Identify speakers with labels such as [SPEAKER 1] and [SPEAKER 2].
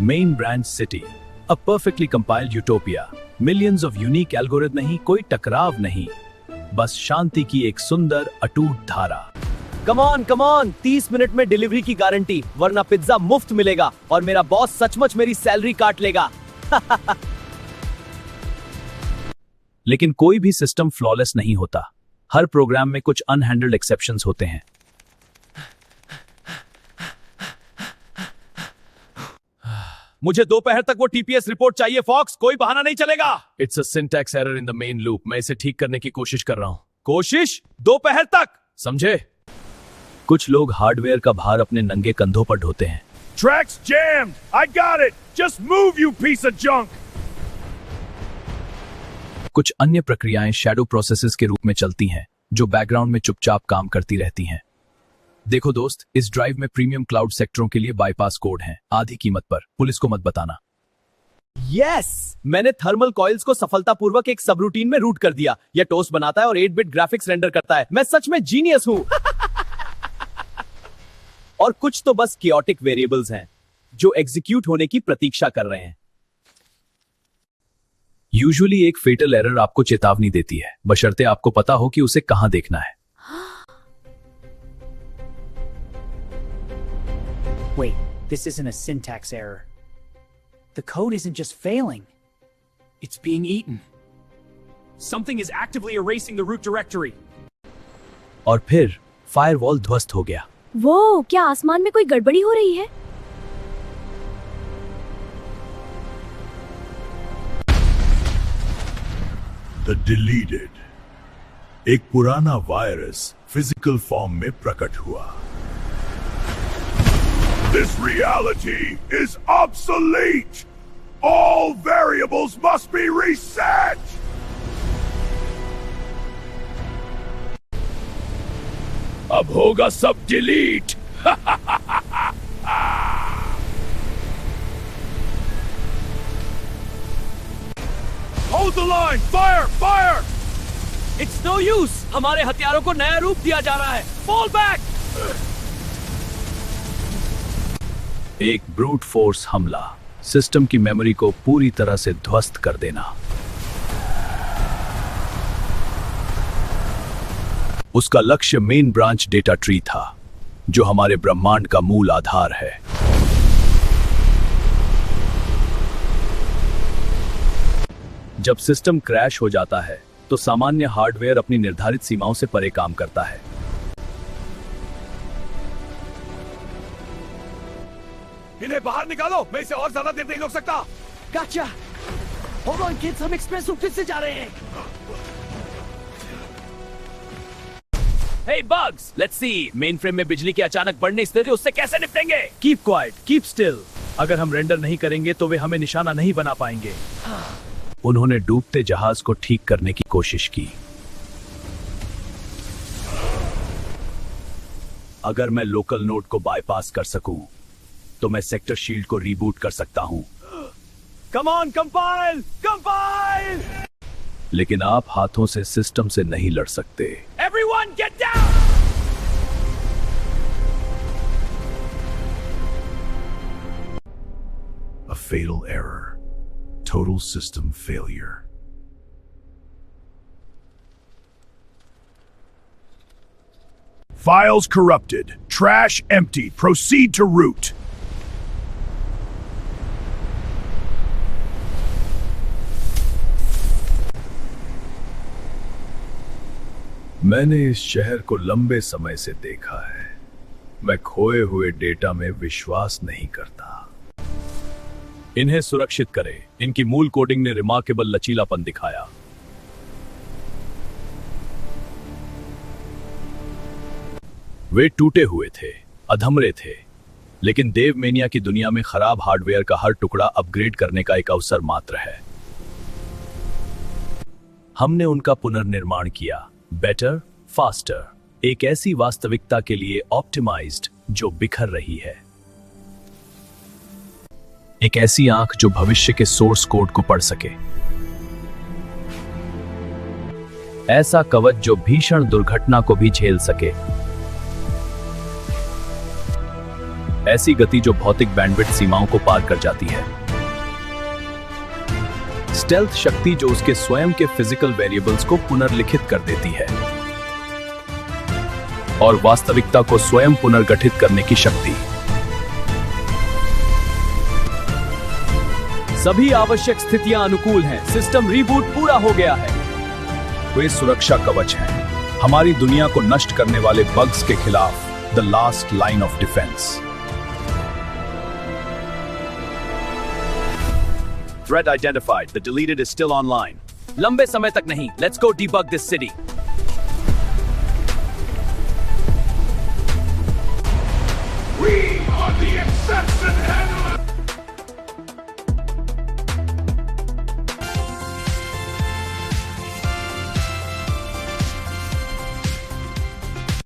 [SPEAKER 1] Main branch city, a perfectly compiled utopia, millions of unique algorithm नहीं, कोई टकराव नहीं, बस शांति की एक सुंदर अटूट धारा।
[SPEAKER 2] कम ऑन 30 मिनट में डिलीवरी की गारंटी, वरना पिज्जा मुफ्त मिलेगा और मेरा बॉस सचमुच मेरी सैलरी काट लेगा।
[SPEAKER 1] लेकिन कोई भी सिस्टम फ्लॉलेस नहीं होता। हर प्रोग्राम में कुछ अनहैंडल्ड एक्सेप्शंस होते हैं।
[SPEAKER 2] मुझे दोपहर तक वो टीपीएस रिपोर्ट चाहिए फॉक्स, कोई बहाना नहीं चलेगा।
[SPEAKER 1] It's a syntax error in the main loop. मैं इसे ठीक करने की कोशिश कर रहा हूं।
[SPEAKER 2] कोशिश? दोपहर तक?
[SPEAKER 1] समझे? कुछ लोग हार्डवेयर का भार अपने नंगे कंधों पर ढोते हैं।
[SPEAKER 3] Track's jammed. I got it. Just move, you piece of junk.
[SPEAKER 1] कुछ अन्य प्रक्रियाएं शैडो प्रोसेसेस के रूप में चलती हैं, जो बैकग्राउंड में चुपचाप काम करती रहती हैं। देखो दोस्त, इस ड्राइव में प्रीमियम क्लाउड सेक्टरों के लिए बाईपास कोड हैं, आधी कीमत पर। पुलिस को मत बताना।
[SPEAKER 2] यस, मैंने थर्मल कॉइल्स को सफलतापूर्वक एक सबरूटीन में रूट कर दिया। यह टोस्ट बनाता है और 8-बिट ग्राफिक्स रेंडर करता है। मैं सच में जीनियस हूं। और कुछ तो बस कियोटिक वेरिएबल्स हैं जो एग्जीक्यूट होने की प्रतीक्षा कर रहे हैं।
[SPEAKER 1] यूजुअली एक फेटल एरर आपको चेतावनी देती है, बशर्ते आपको पता हो कि उसे कहां देखना है।
[SPEAKER 4] Wait, this isn't a syntax error. The code isn't just failing. It's being eaten.
[SPEAKER 3] Something is actively erasing the root directory.
[SPEAKER 1] और फिर फायरवॉल ध्वस्त हो गया।
[SPEAKER 5] वो क्या आसमान में कोई गड़बड़ी हो रही है?
[SPEAKER 6] The deleted, एक पुराना वायरस फिजिकल फॉर्म में प्रकट हुआ। This reality is obsolete. All variables must be reset. अब होगा सब delete.
[SPEAKER 3] Hold the line. Fire! Fire!
[SPEAKER 2] It's no use. हमारे हथियारों को नया रूप दिया जा रहा है। Fall back!
[SPEAKER 1] एक ब्रूट फोर्स हमला, सिस्टम की मेमोरी को पूरी तरह से ध्वस्त कर देना। उसका लक्ष्य मेन ब्रांच डेटा ट्री था, जो हमारे ब्रह्मांड का मूल आधार है। जब सिस्टम क्रैश हो जाता है, तो सामान्य हार्डवेयर अपनी निर्धारित सीमाओं से परे काम करता है।
[SPEAKER 3] इन्हें बाहर निकालो, मैं इसे और ज्यादा देर नहीं रोक सकता।
[SPEAKER 2] Gotcha! Hold on kids, हम एक्सप्रेस रूट से जा रहे हैं।
[SPEAKER 1] Hey bugs, let's see, main frame में बिजली के अचानक बढ़ने स्थिति उससे कैसे निपटेंगे?
[SPEAKER 2] Keep quiet, keep still. अगर हम रेंडर नहीं करेंगे तो वे हमें निशाना नहीं बना पाएंगे।
[SPEAKER 1] उन्होंने डूबते जहाज को ठीक करने की कोशिश की। अगर मैं लोकल नोड को बाईपास कर सकूं, तो मैं सेक्टर शील्ड को रीबूट कर सकता हूं।
[SPEAKER 2] Come on, compile! Compile!
[SPEAKER 1] लेकिन आप हाथों से सिस्टम से नहीं लड़ सकते।
[SPEAKER 3] Everyone get down!
[SPEAKER 6] A fatal error. Total system failure. Files corrupted. Trash emptied. Proceed to root. मैंने इस शहर को लंबे समय से देखा है। मैं खोए हुए डेटा में विश्वास नहीं करता।
[SPEAKER 1] इन्हें सुरक्षित करें। इनकी मूल कोडिंग ने रिमार्केबल लचीलापन दिखाया। वे टूटे हुए थे, अधमरे थे, लेकिन देवमेनिया की दुनिया में खराब हार्डवेयर का हर टुकड़ा अपग्रेड करने का एक अवसर मात्र है। हमने उनका पुनर्निर्माण किया, बेटर, फास्टर, एक ऐसी वास्तविकता के लिए ऑप्टिमाइज्ड जो बिखर रही है। एक ऐसी आंख जो भविष्य के सोर्स कोड को पढ़ सके। ऐसा कवच जो भीषण दुर्घटना को भी झेल सके। ऐसी गति जो भौतिक बैंडविड्थ सीमाओं को पार कर जाती है। स्टेल्थ शक्ति जो उसके स्वयं के फिजिकल वेरिएबल्स को पुनर्लिखित कर देती है। और वास्तविकता को स्वयं पुनर्गठित करने की शक्ति।
[SPEAKER 2] सभी आवश्यक स्थितियां अनुकूल हैं। सिस्टम रीबूट पूरा हो गया है।
[SPEAKER 1] वे सुरक्षा कवच हैं, हमारी दुनिया को नष्ट करने वाले बग्स के खिलाफ the last line of defence.
[SPEAKER 3] Threat identified. The deleted is still online.
[SPEAKER 2] लंबे समय तक नहीं। Let's go debug this city.